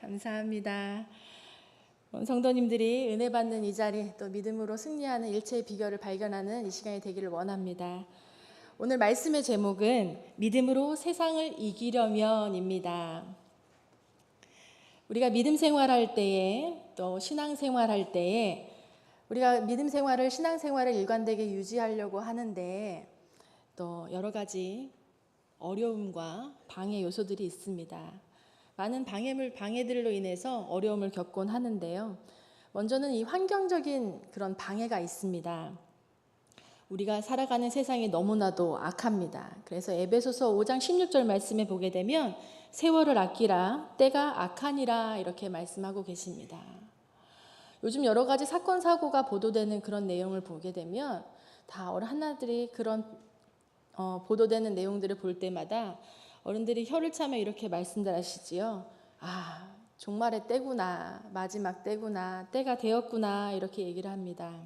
감사합니다. 성도님들이 은혜 받는 이 자리, 또 믿음으로 승리하는 일체의 비결을 발견하는 이 시간이 되기를 원합니다. 오늘 말씀의 제목은 믿음으로 세상을 이기려면입니다. 우리가 믿음 생활할 때에, 또 신앙 생활할 때에 우리가 믿음 생활을, 신앙 생활을 일관되게 유지하려고 하는데 또 여러 가지 어려움과 방해 요소들이 있습니다. 많은 방해들로 인해서 어려움을 겪곤 하는데요. 먼저는 이 환경적인 그런 방해가 있습니다. 우리가 살아가는 세상이 너무나도 악합니다. 그래서 에베소서 5장 16절 말씀에 보게 되면 세월을 아끼라 때가 악하니라 이렇게 말씀하고 계십니다. 요즘 여러 가지 사건 사고가 보도되는 그런 내용을 보게 되면 다 하나들이 그런 보도되는 내용들을 볼 때마다 어른들이 혀를 차며 이렇게 말씀들 하시지요. 아, 종말의 때구나, 마지막 때구나, 때가 되었구나 이렇게 얘기를 합니다.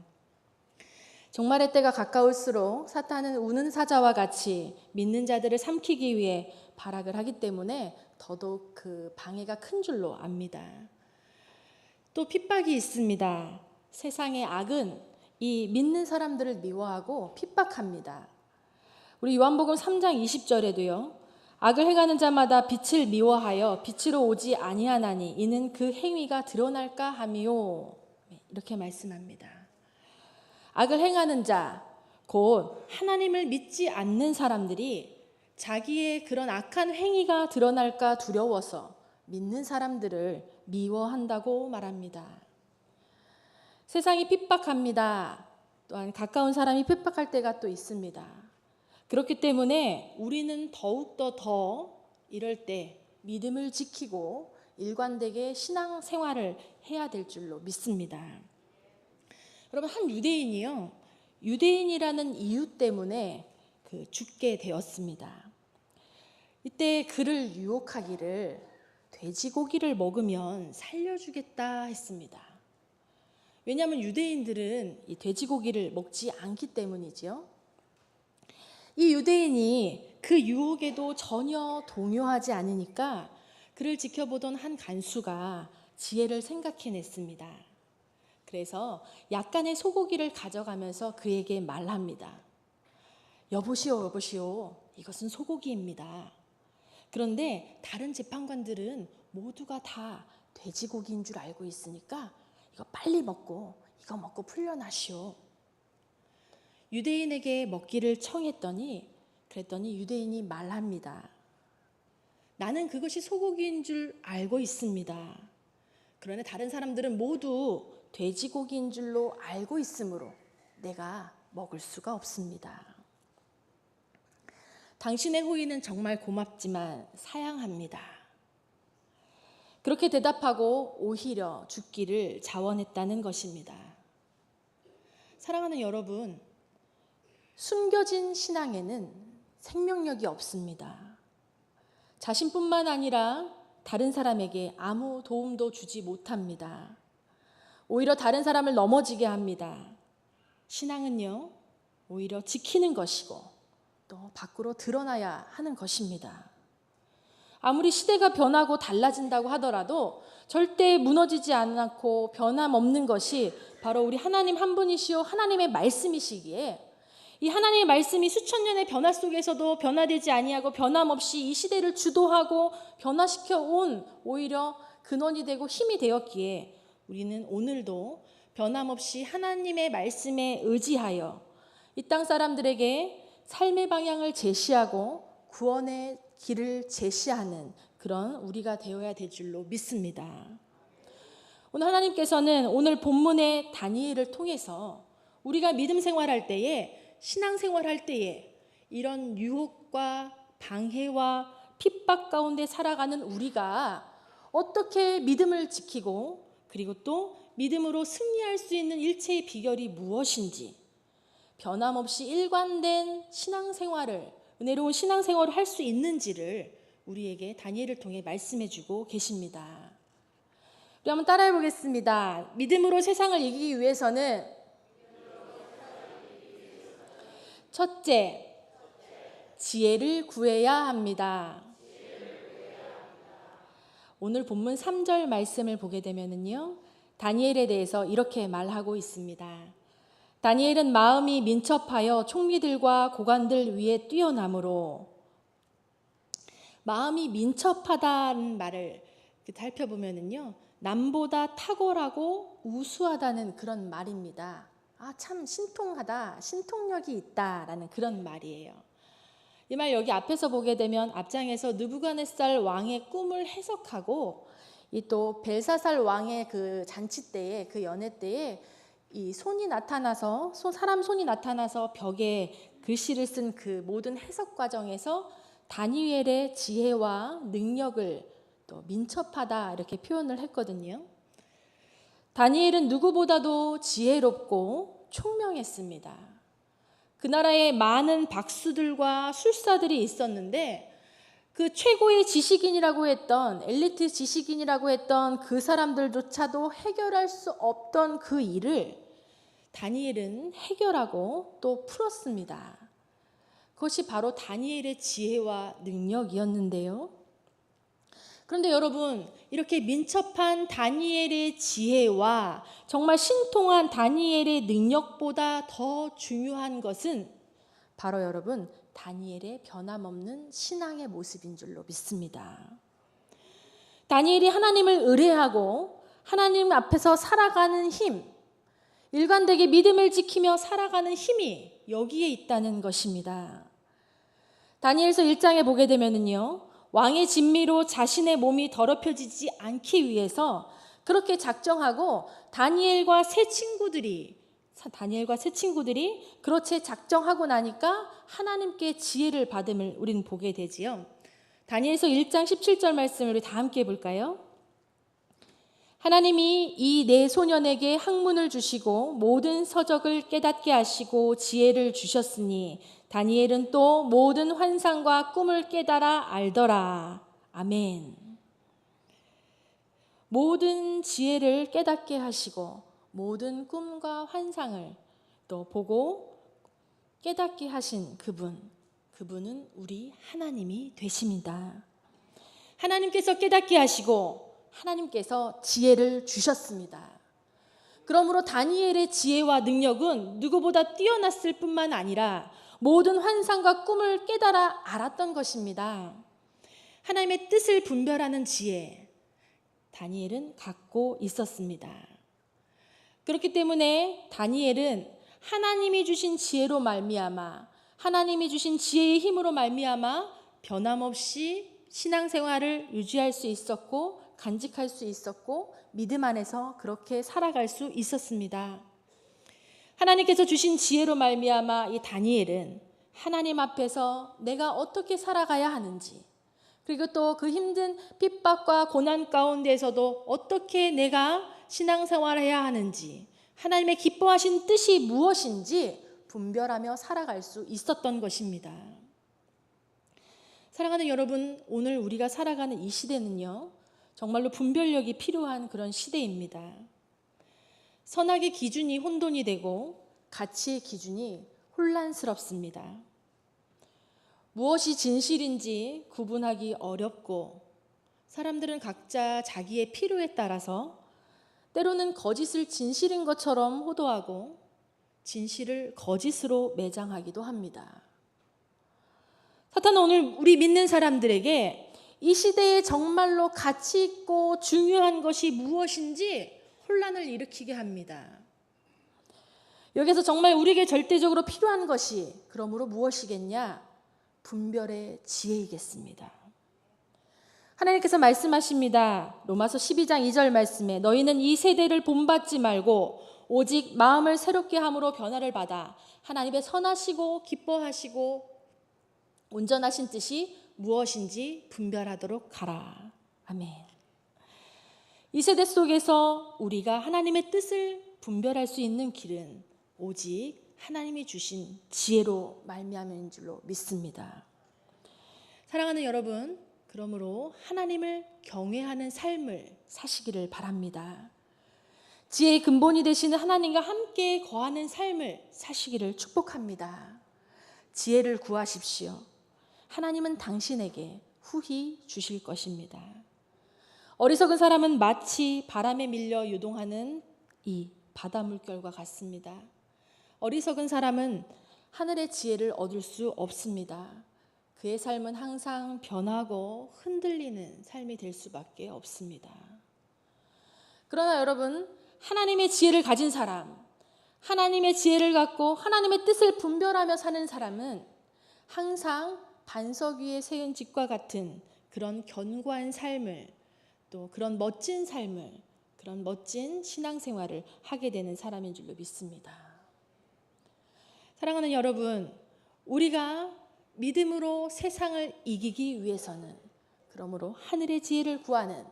종말의 때가 가까울수록 사탄은 우는 사자와 같이 믿는 자들을 삼키기 위해 발악을 하기 때문에 더더욱 그 방해가 큰 줄로 압니다. 또 핍박이 있습니다. 세상의 악은 이 믿는 사람들을 미워하고 핍박합니다. 우리 요한복음 3장 20절에도요. 악을 행하는 자마다 빛을 미워하여 빛으로 오지 아니하나니 이는 그 행위가 드러날까 함이요. 이렇게 말씀합니다. 악을 행하는 자, 곧 하나님을 믿지 않는 사람들이 자기의 그런 악한 행위가 드러날까 두려워서 믿는 사람들을 미워한다고 말합니다. 세상이 핍박합니다. 또한 가까운 사람이 핍박할 때가 또 있습니다. 그렇기 때문에 우리는 더욱더 이럴 때 믿음을 지키고 일관되게 신앙 생활을 해야 될 줄로 믿습니다. 여러분, 한 유대인이요, 유대인이라는 이유 때문에 죽게 되었습니다. 이때 그를 유혹하기를 돼지고기를 먹으면 살려주겠다 했습니다. 왜냐하면 유대인들은 이 돼지고기를 먹지 않기 때문이죠. 이 유대인이 그 유혹에도 전혀 동요하지 않으니까 그를 지켜보던 한 간수가 지혜를 생각해냈습니다. 그래서 약간의 소고기를 가져가면서 그에게 말합니다. 여보시오, 여보시오, 이것은 소고기입니다. 그런데 다른 재판관들은 모두가 다 돼지고기인 줄 알고 있으니까 이거 빨리 먹고 이거 먹고 풀려나시오. 유대인에게 먹기를 청했더니 그랬더니 유대인이 말합니다. 나는 그것이 소고기인 줄 알고 있습니다. 그러나 다른 사람들은 모두 돼지고기인 줄로 알고 있으므로 내가 먹을 수가 없습니다. 당신의 호의는 정말 고맙지만 사양합니다. 그렇게 대답하고 오히려 죽기를 자원했다는 것입니다. 사랑하는 여러분, 숨겨진 신앙에는 생명력이 없습니다. 자신뿐만 아니라 다른 사람에게 아무 도움도 주지 못합니다. 오히려 다른 사람을 넘어지게 합니다. 신앙은요, 오히려 지키는 것이고 또 밖으로 드러나야 하는 것입니다. 아무리 시대가 변하고 달라진다고 하더라도 절대 무너지지 않고 변함없는 것이 바로 우리 하나님 한 분이시오 하나님의 말씀이시기에 이 하나님의 말씀이 수천 년의 변화 속에서도 변화되지 아니하고 변함없이 이 시대를 주도하고 변화시켜 온 오히려 근원이 되고 힘이 되었기에 우리는 오늘도 변함없이 하나님의 말씀에 의지하여 이 땅 사람들에게 삶의 방향을 제시하고 구원의 길을 제시하는 그런 우리가 되어야 될 줄로 믿습니다. 오늘 하나님께서는 오늘 본문의 다니엘을 통해서 우리가 믿음 생활할 때에 신앙 생활할 때에 이런 유혹과 방해와 핍박 가운데 살아가는 우리가 어떻게 믿음을 지키고 그리고 또 믿음으로 승리할 수 있는 일체의 비결이 무엇인지 변함없이 일관된 신앙생활을 은혜로운 신앙생활을 할 수 있는지를 우리에게 다니엘을 통해 말씀해 주고 계십니다. 우리 한번 따라해 보겠습니다. 믿음으로 세상을 이기기 위해서는 첫째, 지혜를 구해야 합니다. 오늘 본문 3절 말씀을 보게 되면은요, 다니엘에 대해서 이렇게 말하고 있습니다. 다니엘은 마음이 민첩하여 총리들과 고관들 위에 뛰어나므로, 마음이 민첩하다는 말을 살펴보면은요, 남보다 탁월하고 우수하다는 그런 말입니다. 참 신통하다, 신통력이 있다라는 그런 말이에요. 이 말 여기 앞에서 보게 되면 앞장에서 느부갓네살 왕의 꿈을 해석하고, 이 또 벨사살 왕의 그 잔치 때에, 그 연회 때에 이 손이 나타나서, 사람 손이 나타나서 벽에 글씨를 쓴 그 모든 해석 과정에서 다니엘의 지혜와 능력을 또 민첩하다 이렇게 표현을 했거든요. 다니엘은 누구보다도 지혜롭고 총명했습니다. 그 나라에 많은 박수들과 술사들이 있었는데, 그 최고의 지식인이라고 했던, 엘리트 지식인이라고 했던 그 사람들조차도 해결할 수 없던 그 일을 다니엘은 해결하고 또 풀었습니다. 그것이 바로 다니엘의 지혜와 능력이었는데요. 그런데 여러분, 이렇게 민첩한 다니엘의 지혜와 정말 신통한 다니엘의 능력보다 더 중요한 것은 바로 여러분, 다니엘의 변함없는 신앙의 모습인 줄로 믿습니다. 다니엘이 하나님을 의뢰하고 하나님 앞에서 살아가는 힘, 일관되게 믿음을 지키며 살아가는 힘이 여기에 있다는 것입니다. 다니엘서 1장에 보게 되면은요, 왕의 진미로 자신의 몸이 더럽혀지지 않기 위해서 그렇게 작정하고 다니엘과 세 친구들이 그렇게 작정하고 나니까 하나님께 지혜를 받음을 우리는 보게 되지요. 다니엘서 1장 17절 말씀을 우리 다 함께 볼까요? 하나님이 이 네 소년에게 학문을 주시고 모든 서적을 깨닫게 하시고 지혜를 주셨으니 다니엘은 또 모든 환상과 꿈을 깨달아 알더라. 아멘. 모든 지혜를 깨닫게 하시고 모든 꿈과 환상을 또 보고 깨닫게 하신 그분은 우리 하나님이 되십니다. 하나님께서 깨닫게 하시고 하나님께서 지혜를 주셨습니다. 그러므로 다니엘의 지혜와 능력은 누구보다 뛰어났을 뿐만 아니라 모든 환상과 꿈을 깨달아 알았던 것입니다. 하나님의 뜻을 분별하는 지혜, 다니엘은 갖고 있었습니다. 그렇기 때문에 다니엘은 하나님이 주신 지혜로 말미암아, 하나님이 주신 지혜의 힘으로 말미암아 변함없이 신앙생활을 유지할 수 있었고 간직할 수 있었고 믿음 안에서 그렇게 살아갈 수 있었습니다. 하나님께서 주신 지혜로 말미암아 이 다니엘은 하나님 앞에서 내가 어떻게 살아가야 하는지, 그리고 또 그 힘든 핍박과 고난 가운데에서도 어떻게 내가 신앙생활을 해야 하는지, 하나님의 기뻐하신 뜻이 무엇인지 분별하며 살아갈 수 있었던 것입니다. 사랑하는 여러분, 오늘 우리가 살아가는 이 시대는요, 정말로 분별력이 필요한 그런 시대입니다. 선악의 기준이 혼돈이 되고 가치의 기준이 혼란스럽습니다. 무엇이 진실인지 구분하기 어렵고 사람들은 각자 자기의 필요에 따라서 때로는 거짓을 진실인 것처럼 호도하고 진실을 거짓으로 매장하기도 합니다. 사탄은 오늘 우리 믿는 사람들에게 이 시대에 정말로 가치 있고 중요한 것이 무엇인지 혼란을 일으키게 합니다. 여기서 정말 우리에게 절대적으로 필요한 것이 그러므로 무엇이겠냐? 분별의 지혜이겠습니다. 하나님께서 말씀하십니다. 로마서 12장 2절 말씀에 너희는 이 세대를 본받지 말고 오직 마음을 새롭게 함으로 변화를 받아 하나님의 선하시고 기뻐하시고 온전하신 뜻이 무엇인지 분별하도록 하라. 아멘. 이 세대 속에서 우리가 하나님의 뜻을 분별할 수 있는 길은 오직 하나님이 주신 지혜로 말미암은 줄로 믿습니다. 사랑하는 여러분, 그러므로 하나님을 경외하는 삶을 사시기를 바랍니다. 지혜의 근본이 되시는 하나님과 함께 거하는 삶을 사시기를 축복합니다. 지혜를 구하십시오. 하나님은 당신에게 후히 주실 것입니다. 어리석은 사람은 마치 바람에 밀려 유동하는 이 바다 물결과 같습니다. 어리석은 사람은 하늘의 지혜를 얻을 수 없습니다. 그의 삶은 항상 변하고 흔들리는 삶이 될 수밖에 없습니다. 그러나 여러분, 하나님의 지혜를 가진 사람, 하나님의 지혜를 갖고 하나님의 뜻을 분별하며 사는 사람은 항상 반석 위에 세운 집과 같은 그런 견고한 삶을, 또 그런 멋진 삶을, 그런 멋진 신앙생활을 하게 되는 사람인 줄로 믿습니다. 사랑하는 여러분, 우리가 믿음으로 세상을 이기기 위해서는 그러므로 하늘의 지혜를 구하는,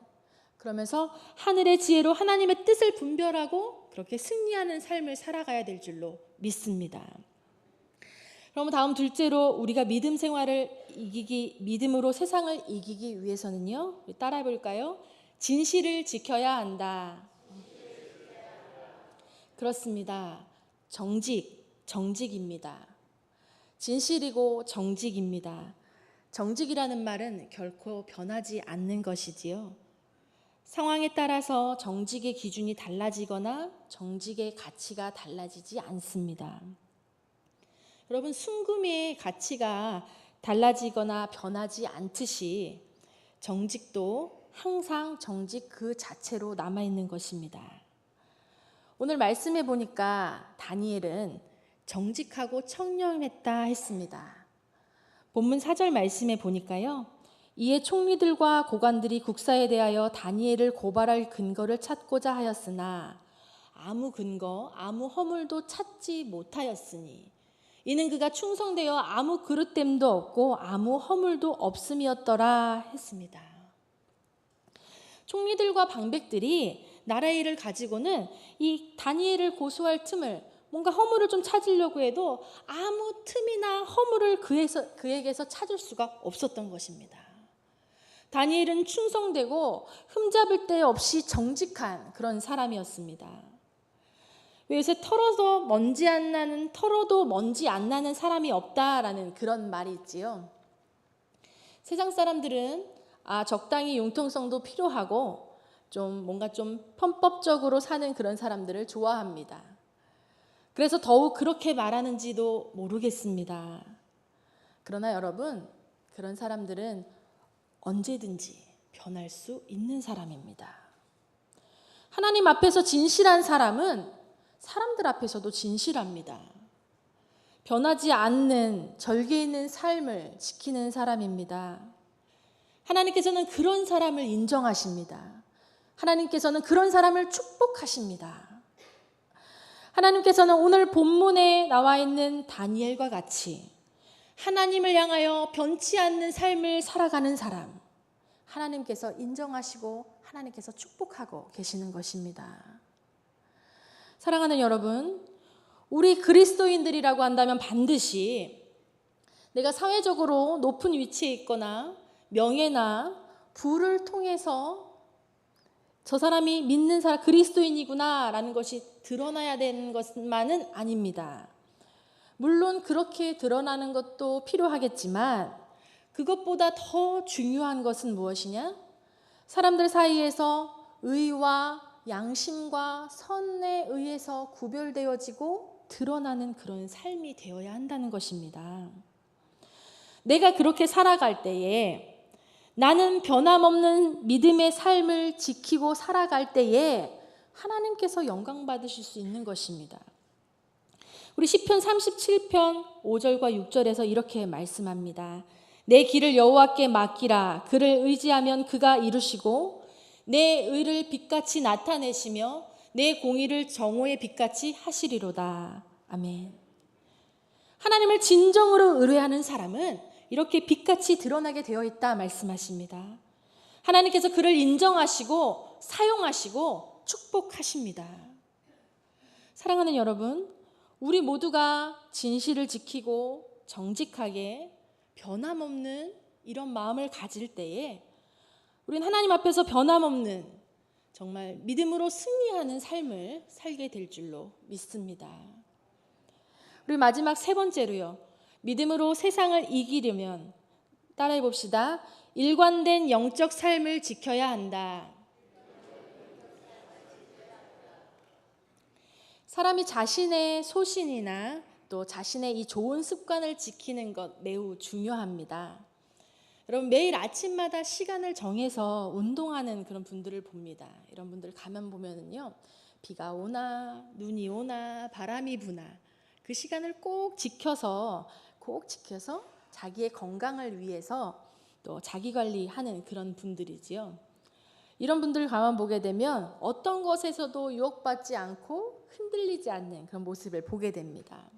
그러면서 하늘의 지혜로 하나님의 뜻을 분별하고 그렇게 승리하는 삶을 살아가야 될 줄로 믿습니다. 그럼 다음 둘째로 우리가 믿음 생활을 믿음으로 세상을 이기기 위해서는요, 따라해 볼까요? 진실을 지켜야 한다. 그렇습니다. 정직입니다. 진실이고 정직입니다. 정직이라는 말은 결코 변하지 않는 것이지요. 상황에 따라서 정직의 기준이 달라지거나 정직의 가치가 달라지지 않습니다. 여러분, 순금의 가치가 달라지거나 변하지 않듯이 정직도 항상 정직 그 자체로 남아있는 것입니다. 오늘 말씀해 보니까 다니엘은 정직하고 청렴했다 했습니다. 본문 4절 말씀에 보니까요, 이에 총리들과 고관들이 국사에 대하여 다니엘을 고발할 근거를 찾고자 하였으나 아무 근거, 아무 허물도 찾지 못하였으니 이는 그가 충성되어 아무 그릇됨도 없고 아무 허물도 없음이었더라 했습니다. 총리들과 방백들이 나라의 일을 가지고는 이 다니엘을 고소할 틈을, 뭔가 허물을 좀 찾으려고 해도 아무 틈이나 허물을 그에게서 찾을 수가 없었던 것입니다. 다니엘은 충성되고 흠잡을 데 없이 정직한 그런 사람이었습니다. 요새 털어도 먼지 안 나는 사람이 없다라는 그런 말이 있지요. 세상 사람들은 적당히 융통성도 필요하고 뭔가 좀 편법적으로 사는 그런 사람들을 좋아합니다. 그래서 더욱 그렇게 말하는지도 모르겠습니다. 그러나 여러분, 그런 사람들은 언제든지 변할 수 있는 사람입니다. 하나님 앞에서 진실한 사람은 사람들 앞에서도 진실합니다. 변하지 않는 절개 있는 삶을 지키는 사람입니다. 하나님께서는 그런 사람을 인정하십니다. 하나님께서는 그런 사람을 축복하십니다. 하나님께서는 오늘 본문에 나와 있는 다니엘과 같이 하나님을 향하여 변치 않는 삶을 살아가는 사람, 하나님께서 인정하시고 하나님께서 축복하고 계시는 것입니다. 사랑하는 여러분, 우리 그리스도인들이라고 한다면 반드시 내가 사회적으로 높은 위치에 있거나 명예나 부를 통해서 저 사람이 믿는 사람, 그리스도인이구나 라는 것이 드러나야 되는 것만은 아닙니다. 물론 그렇게 드러나는 것도 필요하겠지만 그것보다 더 중요한 것은 무엇이냐? 사람들 사이에서 의와 양심과 선에 의해서 구별되어지고 드러나는 그런 삶이 되어야 한다는 것입니다. 내가 그렇게 살아갈 때에, 나는 변함없는 믿음의 삶을 지키고 살아갈 때에 하나님께서 영광 받으실 수 있는 것입니다. 우리 시편 37편 5절과 6절에서 이렇게 말씀합니다. 내 길을 여호와께 맡기라. 그를 의지하면 그가 이루시고 내 의를 빛같이 나타내시며 내 공의를 정오의 빛같이 하시리로다. 아멘. 하나님을 진정으로 의뢰하는 사람은 이렇게 빛같이 드러나게 되어 있다 말씀하십니다. 하나님께서 그를 인정하시고 사용하시고 축복하십니다. 사랑하는 여러분, 우리 모두가 진실을 지키고 정직하게 변함없는 이런 마음을 가질 때에 우리는 하나님 앞에서 변함없는 정말 믿음으로 승리하는 삶을 살게 될 줄로 믿습니다. 우리 마지막 세 번째로요, 믿음으로 세상을 이기려면 따라해 봅시다. 일관된 영적 삶을 지켜야 한다. 사람이 자신의 소신이나 또 자신의 이 좋은 습관을 지키는 것 매우 중요합니다. 여러분, 매일 아침마다 시간을 정해서 운동하는 그런 분들을 봅니다. 이런 분들 가면 보면은요, 비가 오나 눈이 오나 바람이 부나 그 시간을 꼭 지켜서 자기의 건강을 위해서 또 자기 관리하는 그런 분들이지요. 이런 분들 가만 보게 되면 어떤 것에서도 유혹받지 않고 흔들리지 않는 그런 모습을 보게 됩니다.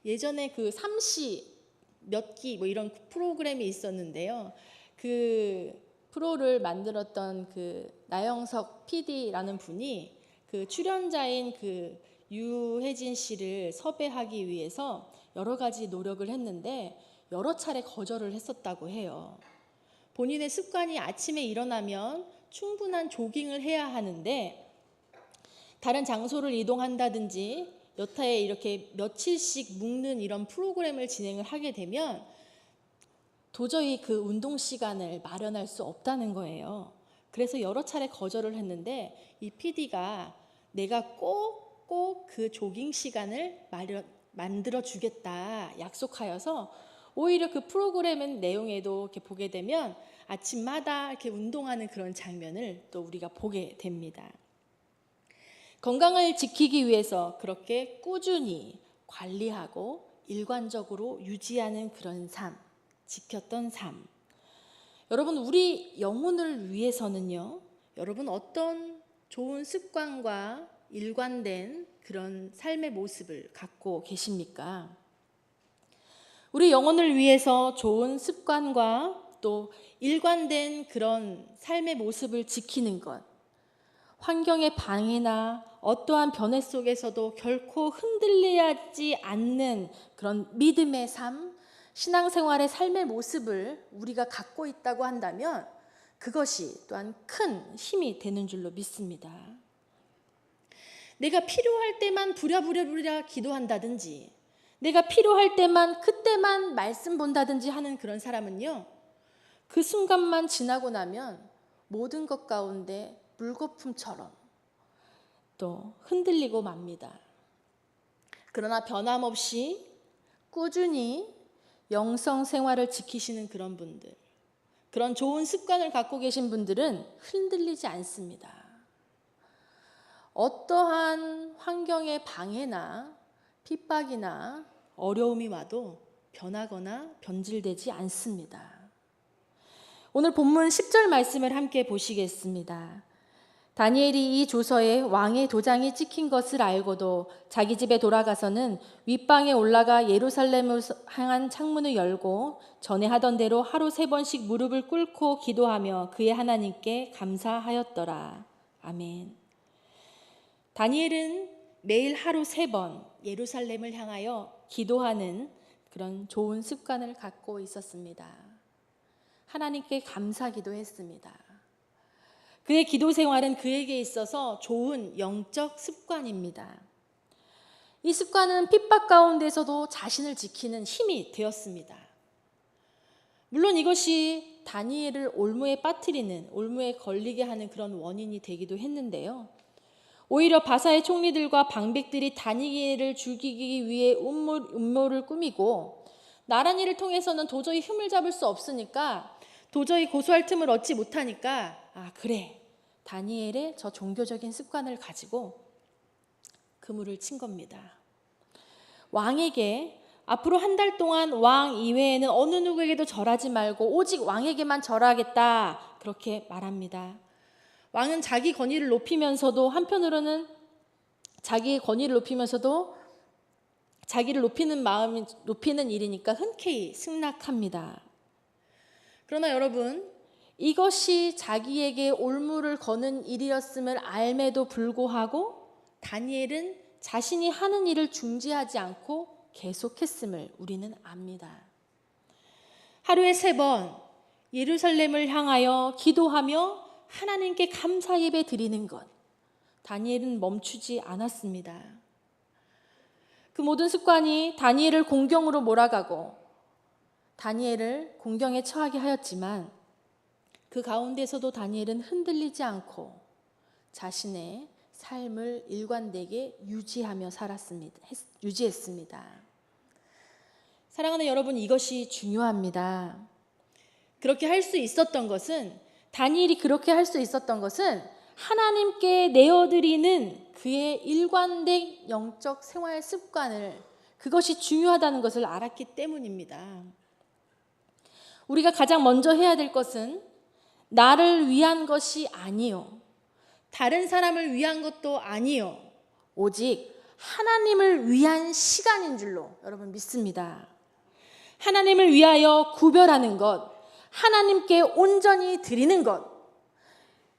예전에 그 삼시 몇 기 뭐 이런 프로그램이 있었는데요. 그 프로를 만들었던 그 나영석 PD라는 분이 그 출연자인 그 유혜진 씨를 섭외하기 위해서 여러 가지 노력을 했는데 여러 차례 거절을 했었다고 해요. 본인의 습관이 아침에 일어나면 충분한 조깅을 해야 하는데 다른 장소를 이동한다든지 여타에 이렇게 며칠씩 묵는 이런 프로그램을 진행을 하게 되면 도저히 그 운동 시간을 마련할 수 없다는 거예요. 그래서 여러 차례 거절을 했는데 이 PD가 내가 꼭 그 조깅 시간을 만들어 주겠다 약속하여서 오히려 그 프로그램의 내용에도 이렇게 보게 되면 아침마다 이렇게 운동하는 그런 장면을 또 우리가 보게 됩니다. 건강을 지키기 위해서 그렇게 꾸준히 관리하고 일관적으로 유지하는 그런 삶, 지켰던 삶. 여러분, 우리 영혼을 위해서는요, 여러분 어떤 좋은 습관과 일관된 그런 삶의 모습을 갖고 계십니까? 우리 영혼을 위해서 좋은 습관과 또 일관된 그런 삶의 모습을 지키는 것, 환경의 방해나 어떠한 변화 속에서도 결코 흔들리지 않는 그런 믿음의 삶, 신앙생활의 삶의 모습을 우리가 갖고 있다고 한다면 그것이 또한 큰 힘이 되는 줄로 믿습니다. 내가 필요할 때만 부랴부랴 기도한다든지 내가 필요할 때만 그때만 말씀 본다든지 하는 그런 사람은요, 그 순간만 지나고 나면 모든 것 가운데 물거품처럼 또 흔들리고 맙니다. 그러나 변함없이 꾸준히 영성 생활을 지키시는 그런 분들, 그런 좋은 습관을 갖고 계신 분들은 흔들리지 않습니다. 어떠한 환경의 방해나 핍박이나 어려움이 와도 변하거나 변질되지 않습니다. 오늘 본문 10절 말씀을 함께 보시겠습니다. 다니엘이 이 조서에 왕의 도장이 찍힌 것을 알고도 자기 집에 돌아가서는 윗방에 올라가 예루살렘을 향한 창문을 열고 전에 하던 대로 하루 3번씩 무릎을 꿇고 기도하며 그의 하나님께 감사하였더라. 아멘. 다니엘은 매일 하루 3번 예루살렘을 향하여 기도하는 그런 좋은 습관을 갖고 있었습니다. 하나님께 감사기도 했습니다. 그의 기도 생활은 그에게 있어서 좋은 영적 습관입니다. 이 습관은 핍박 가운데서도 자신을 지키는 힘이 되었습니다. 물론 이것이 다니엘을 올무에 걸리게 하는 그런 원인이 되기도 했는데요. 오히려 바사의 총리들과 방백들이 다니엘을 죽이기 위해 음모를 꾸미고 나란히를 통해서는 도저히 흠을 잡을 수 없으니까 도저히 고소할 틈을 얻지 못하니까 그래, 다니엘의 저 종교적인 습관을 가지고 그물을 친 겁니다. 왕에게 앞으로 1달 동안 왕 이외에는 어느 누구에게도 절하지 말고 오직 왕에게만 절하겠다, 그렇게 말합니다. 왕은 자기 권위를 높이면서도 한편으로는 자기의 권위를 높이면서도 자기를 높이는 일이니까 흔쾌히 승낙합니다. 그러나 여러분, 이것이 자기에게 올무를 거는 일이었음을 알매도 불구하고 다니엘은 자신이 하는 일을 중지하지 않고 계속했음을 우리는 압니다. 하루에 3번 예루살렘을 향하여 기도하며 하나님께 감사 예배 드리는 것, 다니엘은 멈추지 않았습니다. 그 모든 습관이 다니엘을 공경으로 몰아가고 다니엘을 공경에 처하게 하였지만 그 가운데서도 다니엘은 흔들리지 않고 자신의 삶을 일관되게 유지했습니다. 사랑하는 여러분, 이것이 중요합니다. 그렇게 할 수 있었던 것은, 다니엘이 그렇게 할 수 있었던 것은 하나님께 내어드리는 그의 일관된 영적 생활 습관을, 그것이 중요하다는 것을 알았기 때문입니다. 우리가 가장 먼저 해야 될 것은 나를 위한 것이 아니요, 다른 사람을 위한 것도 아니요, 오직 하나님을 위한 시간인 줄로 여러분 믿습니다. 하나님을 위하여 구별하는 것, 하나님께 온전히 드리는 것,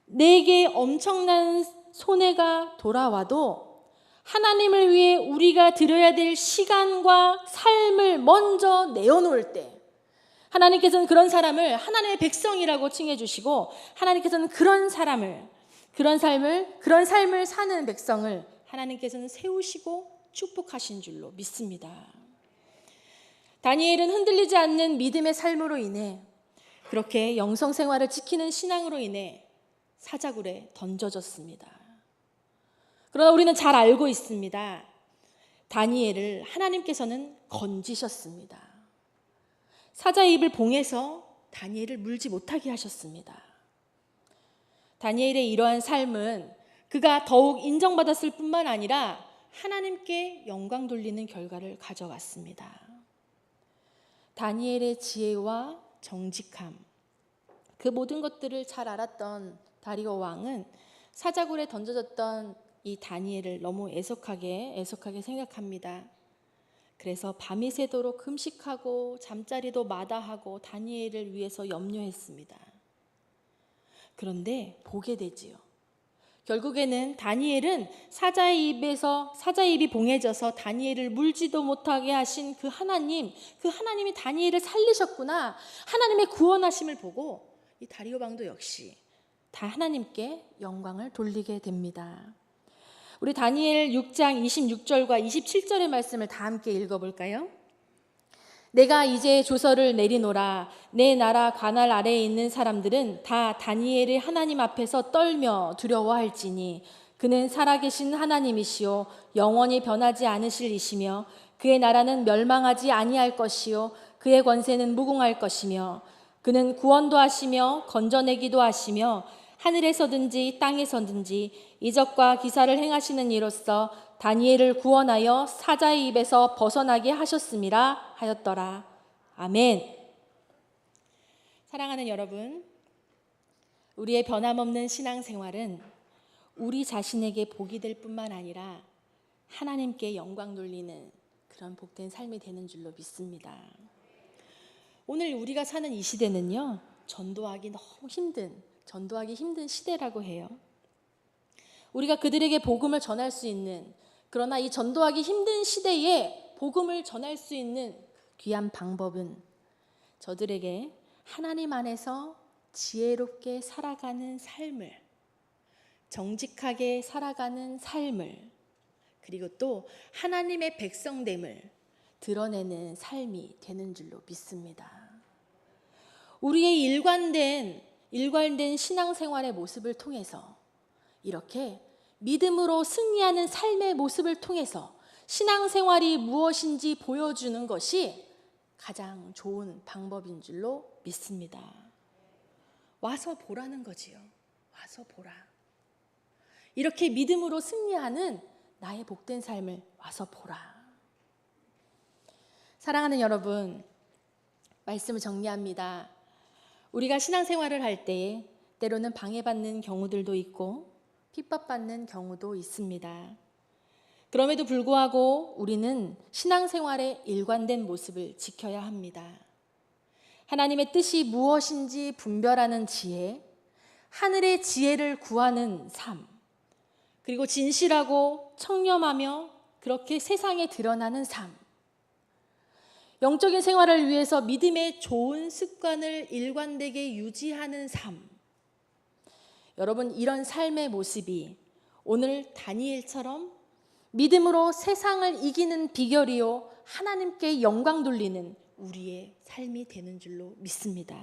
내게 엄청난 손해가 돌아와도 하나님을 위해 우리가 드려야 될 시간과 삶을 먼저 내어놓을 때, 하나님께서는 그런 사람을 하나님의 백성이라고 칭해 주시고, 하나님께서는 그런 삶을 사는 백성을 하나님께서는 세우시고 축복하신 줄로 믿습니다. 다니엘은 흔들리지 않는 믿음의 삶으로 인해, 그렇게 영성 생활을 지키는 신앙으로 인해 사자굴에 던져졌습니다. 그러나 우리는 잘 알고 있습니다. 다니엘을 하나님께서는 건지셨습니다. 사자의 입을 봉해서 다니엘을 물지 못하게 하셨습니다. 다니엘의 이러한 삶은 그가 더욱 인정받았을 뿐만 아니라 하나님께 영광 돌리는 결과를 가져갔습니다. 다니엘의 지혜와 정직함, 그 모든 것들을 잘 알았던 다리오 왕은 사자굴에 던져졌던 이 다니엘을 너무 애석하게 생각합니다. 그래서 밤이 새도록 금식하고 잠자리도 마다하고 다니엘을 위해서 염려했습니다. 그런데 보게 되지요. 결국에는 다니엘은 사자의 입이 봉해져서 다니엘을 물지도 못하게 하신 그 하나님이 다니엘을 살리셨구나, 하나님의 구원하심을 보고 이 다리오 왕도 역시 다 하나님께 영광을 돌리게 됩니다. 우리 다니엘 6장 26절과 27절의 말씀을 다 함께 읽어볼까요? 내가 이제 조서를 내리노라. 내 나라 관할 아래에 있는 사람들은 다 다니엘의 하나님 앞에서 떨며 두려워할지니 그는 살아계신 하나님이시요 영원히 변하지 않으실 이시며 그의 나라는 멸망하지 아니할 것이요 그의 권세는 무궁할 것이며 그는 구원도 하시며 건져내기도 하시며 하늘에서든지 땅에서든지 이적과 기사를 행하시는 이로써 다니엘을 구원하여 사자의 입에서 벗어나게 하셨음이라 하였더라. 아멘. 사랑하는 여러분, 우리의 변함없는 신앙생활은 우리 자신에게 복이 될 뿐만 아니라 하나님께 영광 돌리는 그런 복된 삶이 되는 줄로 믿습니다. 오늘 우리가 사는 이 시대는요, 전도하기 힘든 시대라고 해요. 우리가 그들에게 복음을 전할 수 있는, 그러나 이 전도하기 힘든 시대에 복음을 전할 수 있는 귀한 방법은 저들에게 하나님 안에서 지혜롭게 살아가는 삶을, 정직하게 살아가는 삶을, 그리고 또 하나님의 백성됨을 드러내는 삶이 되는 줄로 믿습니다. 우리의 일관된 신앙생활의 모습을 통해서, 이렇게 믿음으로 승리하는 삶의 모습을 통해서 신앙생활이 무엇인지 보여주는 것이 가장 좋은 방법인 줄로 믿습니다. 와서 보라는 거지요. 와서 보라. 이렇게 믿음으로 승리하는 나의 복된 삶을 와서 보라. 사랑하는 여러분, 말씀을 정리합니다. 우리가 신앙생활을 할 때에 때로는 방해받는 경우들도 있고 핍박받는 경우도 있습니다. 그럼에도 불구하고 우리는 신앙생활의 일관된 모습을 지켜야 합니다. 하나님의 뜻이 무엇인지 분별하는 지혜, 하늘의 지혜를 구하는 삶, 그리고 진실하고 청렴하며 그렇게 세상에 드러나는 삶, 영적인 생활을 위해서 믿음의 좋은 습관을 일관되게 유지하는 삶, 여러분, 이런 삶의 모습이 오늘 다니엘처럼 믿음으로 세상을 이기는 비결이요 하나님께 영광 돌리는 우리의 삶이 되는 줄로 믿습니다.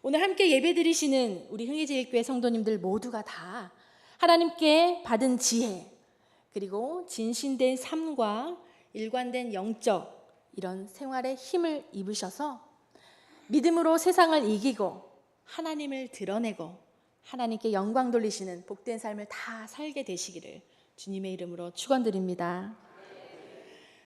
오늘 함께 예배드리시는 우리 흥희제일교회 성도님들 모두가 다 하나님께 받은 지혜, 그리고 진신된 삶과 일관된 영적 이런 생활의 힘을 입으셔서 믿음으로 세상을 이기고 하나님을 드러내고 하나님께 영광 돌리시는 복된 삶을 다 살게 되시기를 주님의 이름으로 축원드립니다.